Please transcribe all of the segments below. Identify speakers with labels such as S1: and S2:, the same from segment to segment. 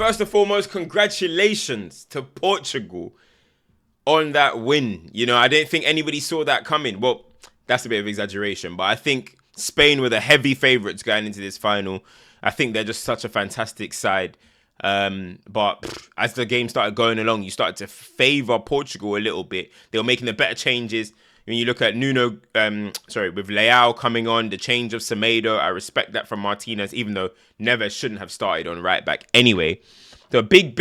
S1: First and foremost, congratulations to Portugal on that win. You know, I didn't think anybody saw that coming. Well, that's a bit of exaggeration, but I think Spain were the heavy favourites going into this final. I think they're just such a fantastic side. But as the game started going along, you started to favour Portugal a little bit. They were making the better changes. When you look at Nuno, with Leao coming on, the change of Semedo, I respect that from Martinez, even though Neves shouldn't have started on right back anyway. So big,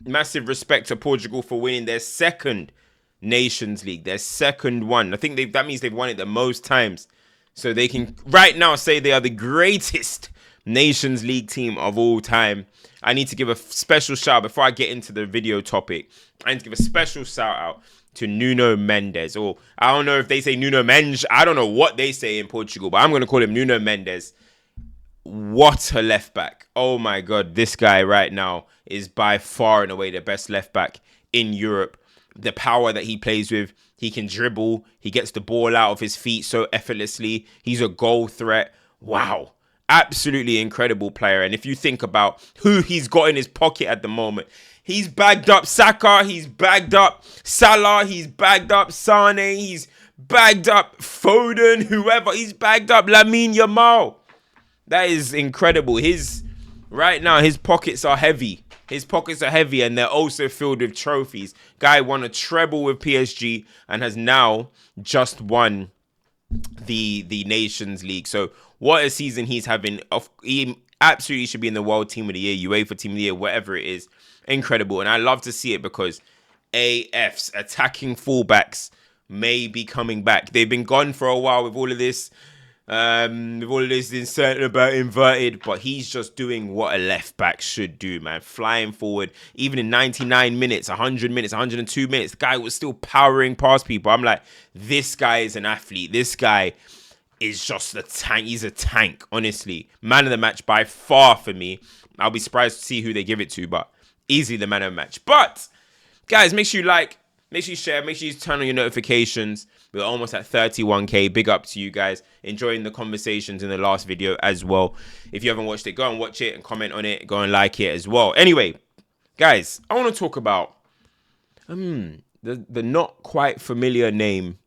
S1: massive respect to Portugal for winning their second Nations League, their second one. I think that means they've won it the most times. So they can right now say they are the greatest Nations League team of all time. I need to give a special shout out before I get into the video topic. I need to give a special shout out to Nuno Mendes, or I don't know if they say Nuno Mendes. I don't know what they say in Portugal, but I'm going to call him Nuno Mendes. What a left back. Oh my God, this guy right now is by far and away the best left back in Europe. The power that he plays with, he can dribble, he gets the ball out of his feet so effortlessly. He's a goal threat. Wow. Absolutely incredible player. And if you think about who he's got in his pocket at the moment, he's bagged up Saka, he's bagged up Salah, he's bagged up Sane, he's bagged up Foden, whoever. He's bagged up Lamine Yamal. That is incredible. Right now, his pockets are heavy. His pockets are heavy and they're also filled with trophies. Guy won a treble with PSG and has now just won the Nations League. So what a season he's having. He absolutely should be in the World Team of the Year, UEFA Team of the Year, whatever it is. Incredible. And I love to see it because AF's attacking fullbacks may be coming back. They've been gone for a while with all of this. Uncertain about inverted, but he's just doing what a left back should do, man. Flying forward, even in 99 minutes, 100 minutes, 102 minutes, the guy was still powering past people. I'm like, this guy is an athlete. This guy is just a tank. He's a tank, honestly. Man of the match by far for me. I'll be surprised to see who they give it to, but easily the man of the match. But, guys, make sure you like, make sure you share, make sure you turn on your notifications. We're almost at 31k. Big up to you guys. Enjoying the conversations in the last video as well. If you haven't watched it, go and watch it and comment on it. Go and like it as well. Anyway, guys, I want to talk about the not quite familiar name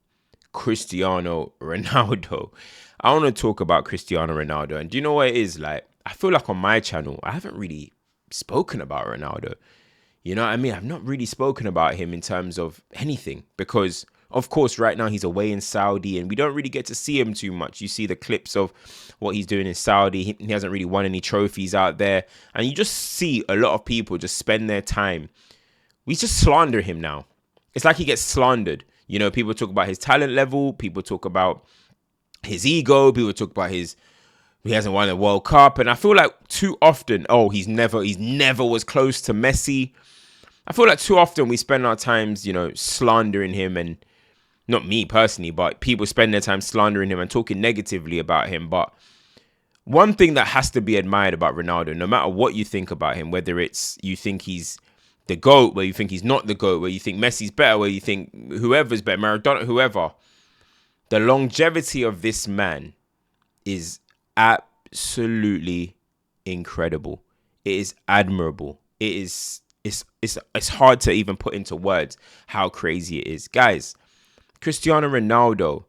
S1: Cristiano Ronaldo. I want to talk about Cristiano Ronaldo. And do you know what it is? Like, I feel like on my channel, I haven't really spoken about Ronaldo. You know what I mean? I've not really spoken about him in terms of anything because, of course, right now he's away in Saudi and we don't really get to see him too much. You see the clips of what he's doing in Saudi. He hasn't really won any trophies out there. And you just see a lot of people just spend their time. We just slander him now. It's like he gets slandered. You know, people talk about his talent level. People talk about his ego. People talk about he hasn't won a World Cup. And I feel like too often, he's never was close to Messi. I feel like too often we spend our times, you know, slandering him, and not me personally, but people spend their time slandering him and talking negatively about him. But one thing that has to be admired about Ronaldo, no matter what you think about him, whether it's you think he's the GOAT, where you think he's not the GOAT, where you think Messi's better, where you think whoever's better, Maradona, whoever, the longevity of this man is absolutely incredible. It is admirable. It's hard to even put into words how crazy it is. Guys, Cristiano Ronaldo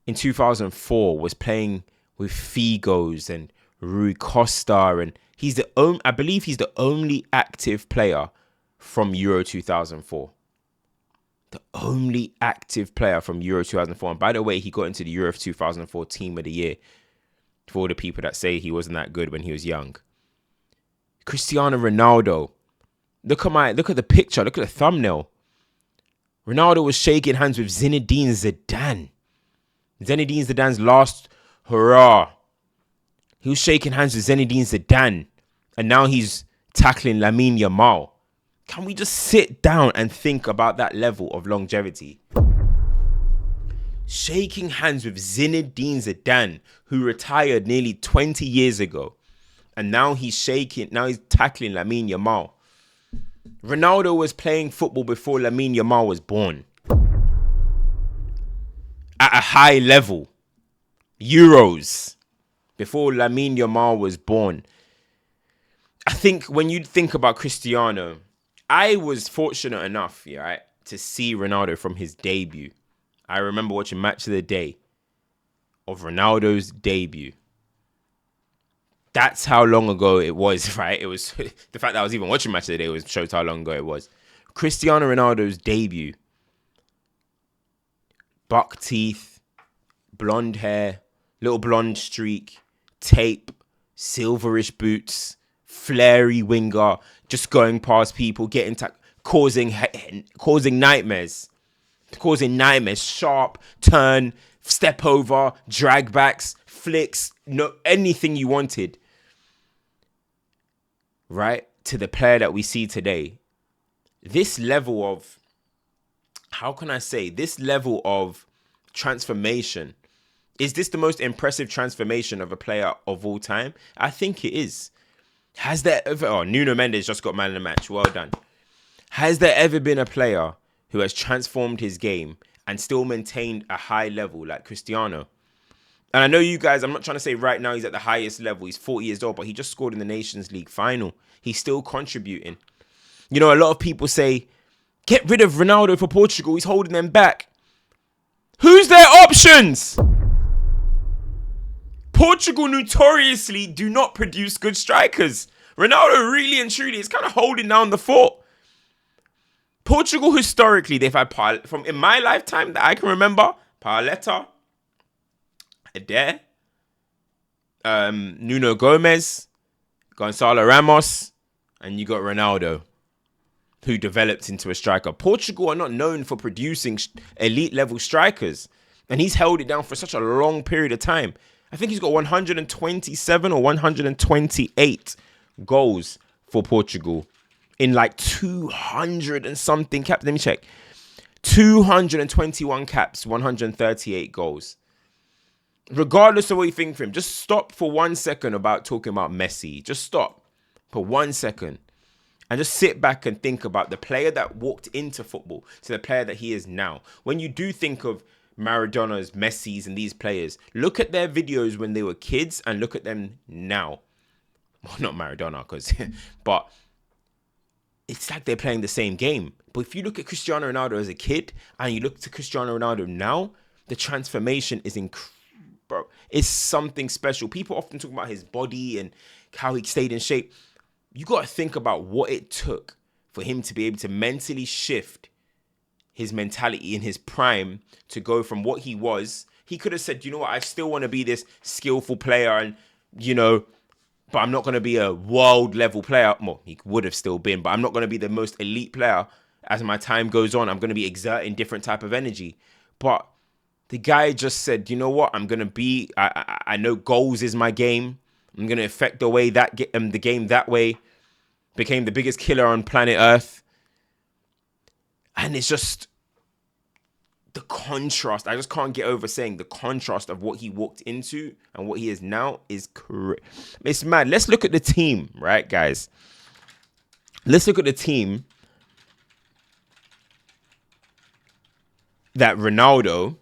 S1: in 2004 was playing with Figos and Rui Costa, and I believe he's the only active player from Euro 2004. The only active player from Euro 2004. And by the way, he got into the Euro 2004 Team of the Year for all the people that say he wasn't that good when he was young. Cristiano Ronaldo. Look at the picture. Look at the thumbnail. Ronaldo was shaking hands with Zinedine Zidane. Zinedine Zidane's last hurrah. He was shaking hands with Zinedine Zidane. And now he's tackling Lamine Yamal. Can we just sit down and think about that level of longevity? Shaking hands with Zinedine Zidane, who retired nearly 20 years ago. And now he's tackling Lamine Yamal. Ronaldo was playing football before Lamine Yamal was born. At a high level. Euros. Before Lamine Yamal was born. think when you think about Cristiano, I was fortunate enough, yeah, right, to see Ronaldo from his debut. I remember watching Match of the Day of Ronaldo's debut. That's how long ago it was, right? It was the fact that I was even watching Match of the Day shows how long ago it was. Cristiano Ronaldo's debut. Buck teeth, blonde hair, little blonde streak, tape, silverish boots, flary winger, just going past people, causing nightmares. Causing nightmares, sharp, turn, step over, drag backs, flicks, no, anything you wanted. Right? To the player that we see today. This level of, this level of transformation. Is this the most impressive transformation of a player of all time? I think it is. Has there ever, Nuno Mendes just got man of the match. Well done. Has there ever been a player who has transformed his game and still maintained a high level like Cristiano? And I know you guys, I'm not trying to say right now he's at the highest level. He's 40 years old, but he just scored in the Nations League final. He's still contributing. You know, a lot of people say, get rid of Ronaldo for Portugal. He's holding them back. Who's their options? Portugal notoriously do not produce good strikers. Ronaldo really and truly is kind of holding down the fort. Portugal, historically, they've had, from in my lifetime that I can remember, Pauleta, Eder, Nuno Gomez, Gonçalo Ramos, and you got Ronaldo, who developed into a striker. Portugal are not known for producing elite level strikers, and he's held it down for such a long period of time. I think he's got 127 or 128 goals for Portugal in like 200 and something caps. Let me check. 221 caps, 138 goals. Regardless of what you think for him, just stop for 1 second about talking about Messi. Just stop for 1 second and just sit back and think about the player that walked into football to the player that he is now. When you do think of Maradona's, Messi's, and these players, look at their videos when they were kids and look at them now. Well, not Maradona, but it's like they're playing the same game. But if you look at Cristiano Ronaldo as a kid and you look to Cristiano Ronaldo now, the transformation is incredible. Bro, it's something special. People often talk about his body and how he stayed in shape. You got to think about what it took for him to be able to mentally shift his mentality in his prime to go from what he was. He could have said, you know what, I still want to be this skillful player and, you know, but I'm not going to be a world level player. Well, he would have still been, but I'm not going to be the most elite player. As my time goes on, I'm going to be exerting different type of energy. But the guy just said, you know what, I'm going to be, I know goals is my game. I'm going to affect the way that the game that way. Became the biggest killer on planet Earth. And it's just the contrast. I just can't get over saying the contrast of what he walked into and what he is now is correct. It's mad. Let's look at the team, right, guys? Let's look at the team that Ronaldo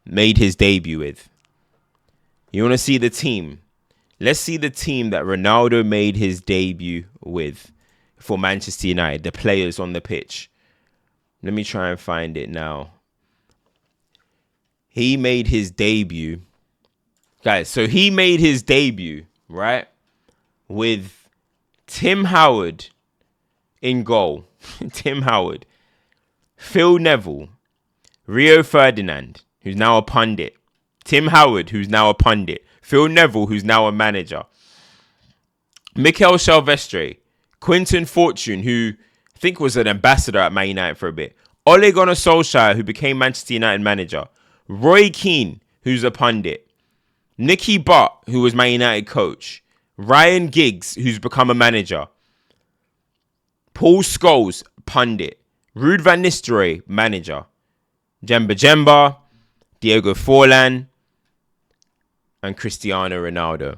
S1: made his debut with. You want to see the team? Let's see the team that Ronaldo made his debut with for Manchester United, the players on the pitch. Let me try and find it now. He made his debut. Guys, so he made his debut, right, with Tim Howard in goal. Tim Howard. Phil Neville. Rio Ferdinand, who's now a pundit. Tim Howard, who's now a pundit. Phil Neville, who's now a manager. Mikel Silvestre. Quinton Fortune, who I think was an ambassador at Man United for a bit. Ole Gunnar Solskjaer, who became Manchester United manager. Roy Keane, who's a pundit. Nicky Butt, who was Man United coach. Ryan Giggs, who's become a manager. Paul Scholes, pundit. Ruud van Nistelrooy, manager. Jemba, Diego Forlan, and Cristiano Ronaldo.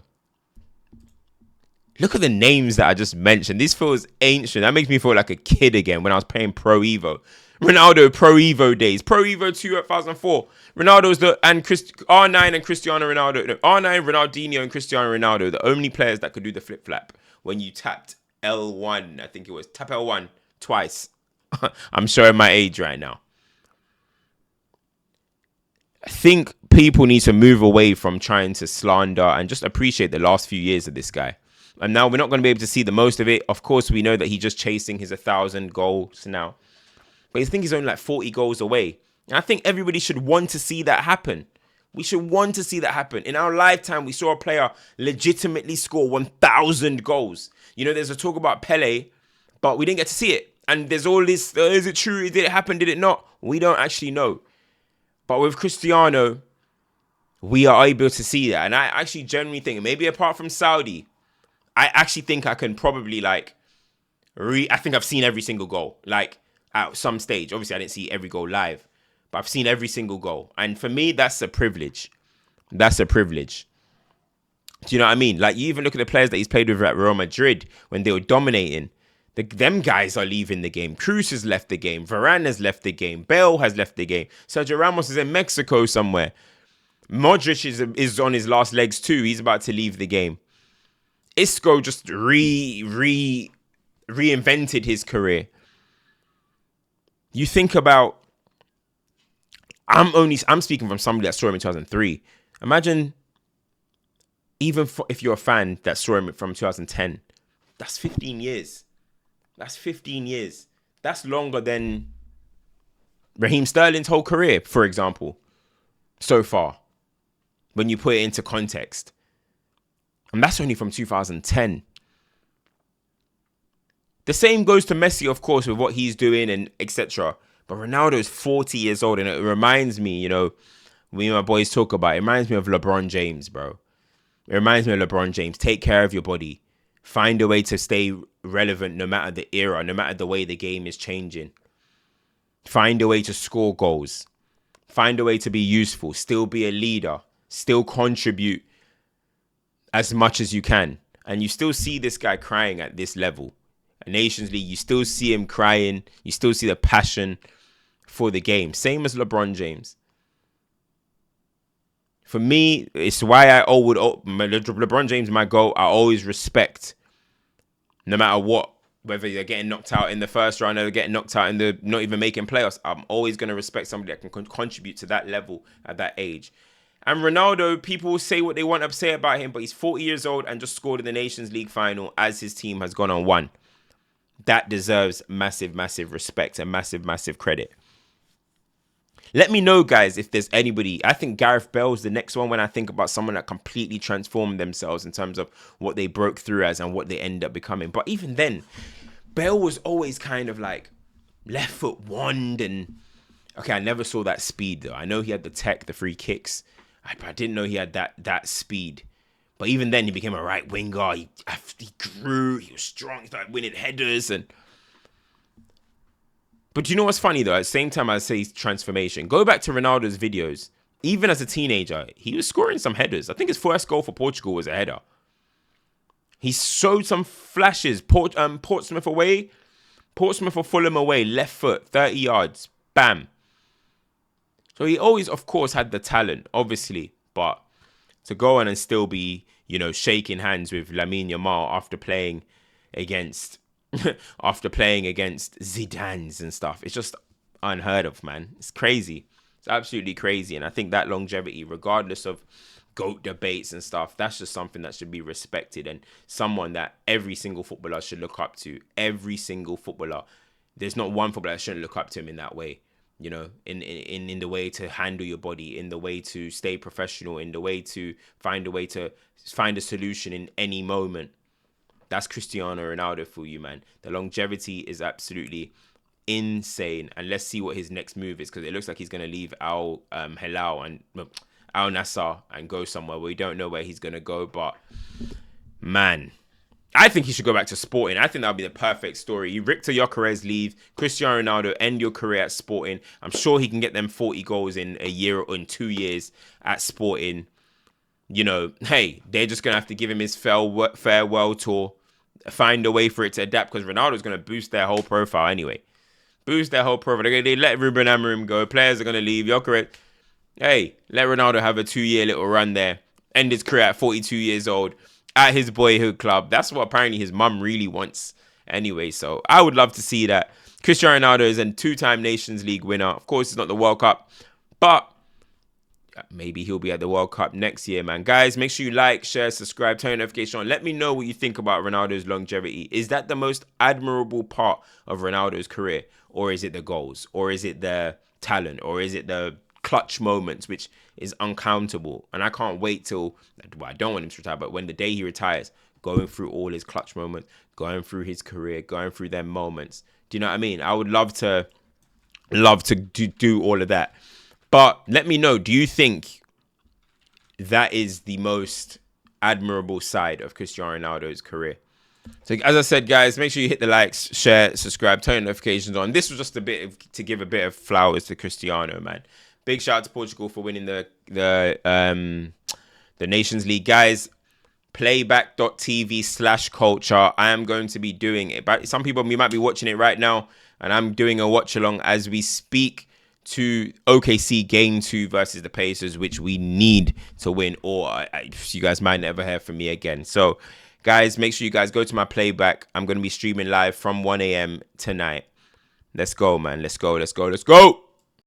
S1: Look at the names that I just mentioned. This feels ancient. That makes me feel like a kid again when I was playing Pro Evo. Ronaldo Pro Evo days. Pro Evo 2004. Ronaldo's R9 and Cristiano Ronaldo. No, R9, Ronaldinho and Cristiano Ronaldo. The only players that could do the flip-flap when you tapped L1, I think it was. Tap L1 twice. I'm showing my age right now. I think people need to move away from trying to slander and just appreciate the last few years of this guy. And now we're not going to be able to see the most of it. Of course, we know that he's just chasing his 1,000 goals now. But I think he's only like 40 goals away. And I think everybody should want to see that happen. We should want to see that happen. In our lifetime, we saw a player legitimately score 1,000 goals. You know, there's a talk about Pele, but we didn't get to see it. And there's all this, is it true? Did it happen? Did it not? We don't actually know. But with Cristiano, we are able to see that. And I actually genuinely think, maybe apart from Saudi, I actually think I can probably I think I've seen every single goal. Like at some stage. Obviously, I didn't see every goal live, but I've seen every single goal. And for me, that's a privilege. That's a privilege. Do you know what I mean? Like, you even look at the players that he's played with at Real Madrid when they were dominating. Them guys are leaving the game. Cruz has left the game. Varane has left the game. Bale has left the game. Sergio Ramos is in Mexico somewhere. Modric is on his last legs too. He's about to leave the game. Isco just reinvented his career. You think about, I'm speaking from somebody that saw him in 2003. Imagine, even if you're a fan that saw him from 2010, that's 15 years. That's 15 years. That's longer than Raheem Sterling's whole career, for example, so far, when you put it into context. And that's only from 2010. The same goes to Messi, of course, with what he's doing and etc. But Ronaldo's 40 years old, and it reminds me, you know, when my boys talk about it, it reminds me of LeBron James, bro. It reminds me of LeBron James. Take care of your body. Find a way to stay relevant no matter the era, no matter the way the game is changing. Find a way to score goals. Find a way to be useful. Still be a leader. Still contribute as much as you can. And you still see this guy crying at this level. A Nations League, you still see him crying. You still see the passion for the game. Same as LeBron James. For me, it's why LeBron James, my goal, I always respect. No matter what, whether they're getting knocked out in the first round or they're getting knocked out in the not even making playoffs, I'm always going to respect somebody that can contribute to that level at that age. And Ronaldo, people say what they want to say about him, but he's 40 years old and just scored in the Nations League final as his team has gone on one. That deserves massive, massive respect and massive, massive credit. Let me know, guys, if there's anybody. I think Gareth Bale's the next one when I think about someone that completely transformed themselves in terms of what they broke through as and what they end up becoming. But even then, Bale was always kind of like left foot wand and... Okay, I never saw that speed, though. I know he had the tech, the free kicks. I didn't know he had that speed. But even then, he became a right winger. He grew. He was strong. He started winning headers and... But do you know what's funny, though? At the same time, I say transformation. Go back to Ronaldo's videos. Even as a teenager, he was scoring some headers. I think his first goal for Portugal was a header. He showed some flashes. Portsmouth away. Portsmouth or Fulham away. Left foot, 30 yards. Bam. So he always, of course, had the talent, obviously. But to go on and still be, you know, shaking hands with Lamine Yamal after playing against... Zidane's and stuff. It's just unheard of, man. It's crazy. It's absolutely crazy. And I think that longevity, regardless of GOAT debates and stuff, that's just something that should be respected and someone that every single footballer should look up to. Every single footballer. There's not one footballer that shouldn't look up to him in that way. You know, in the way to handle your body, in the way to stay professional, in the way to find a solution in any moment. That's Cristiano Ronaldo for you, man. The longevity is absolutely insane. And let's see what his next move is, because it looks like he's going to leave Al Hilal and Al Nassr and go somewhere. We don't know where he's going to go, but man, I think he should go back to Sporting. I think that would be the perfect story. Victor Gyökeres leave, Cristiano Ronaldo end your career at Sporting. I'm sure he can get them 40 goals in a year or in 2 years at Sporting. You know, hey, they're just going to have to give him his farewell tour. Find a way for it to adapt, because Ronaldo's going to boost their whole profile anyway. Boost their whole profile. They let Ruben Amorim go. Players are going to leave. Gyökeres, hey, let Ronaldo have a 2-year little run there. End his career at 42 years old. at his boyhood club. That's what apparently his mum really wants anyway. So I would love to see that. Cristiano Ronaldo is a 2-time Nations League winner. Of course, it's not the World Cup, but maybe he'll be at the World Cup next year, man. Guys, make sure you like, share, subscribe, turn notification on. Let me know what you think about Ronaldo's longevity. Is that the most admirable part of Ronaldo's career? Or is it the goals? Or is it the talent? Or is it the clutch moments, which is uncountable? And I can't wait till, well, I don't want him to retire, but when the day he retires, going through all his clutch moments, going through his career, going through them moments. Do you know what I mean? I would love to do all of that. But let me know, do you think that is the most admirable side of Cristiano Ronaldo's career? So as I said, guys, make sure you hit the likes, share, subscribe, turn notifications on. This was just to give a bit of flowers to Cristiano, man. Big shout out to Portugal for winning the Nations League. Guys, playback.tv/culture. I am going to be doing it. But some people, you might be watching it right now, and I'm doing a watch along as we speak to OKC Game 2 versus the Pacers, which we need to win, or you guys might never hear from me again. So, guys, make sure you guys go to my playback. I'm going to be streaming live from 1 a.m. tonight. Let's go, man. Let's go.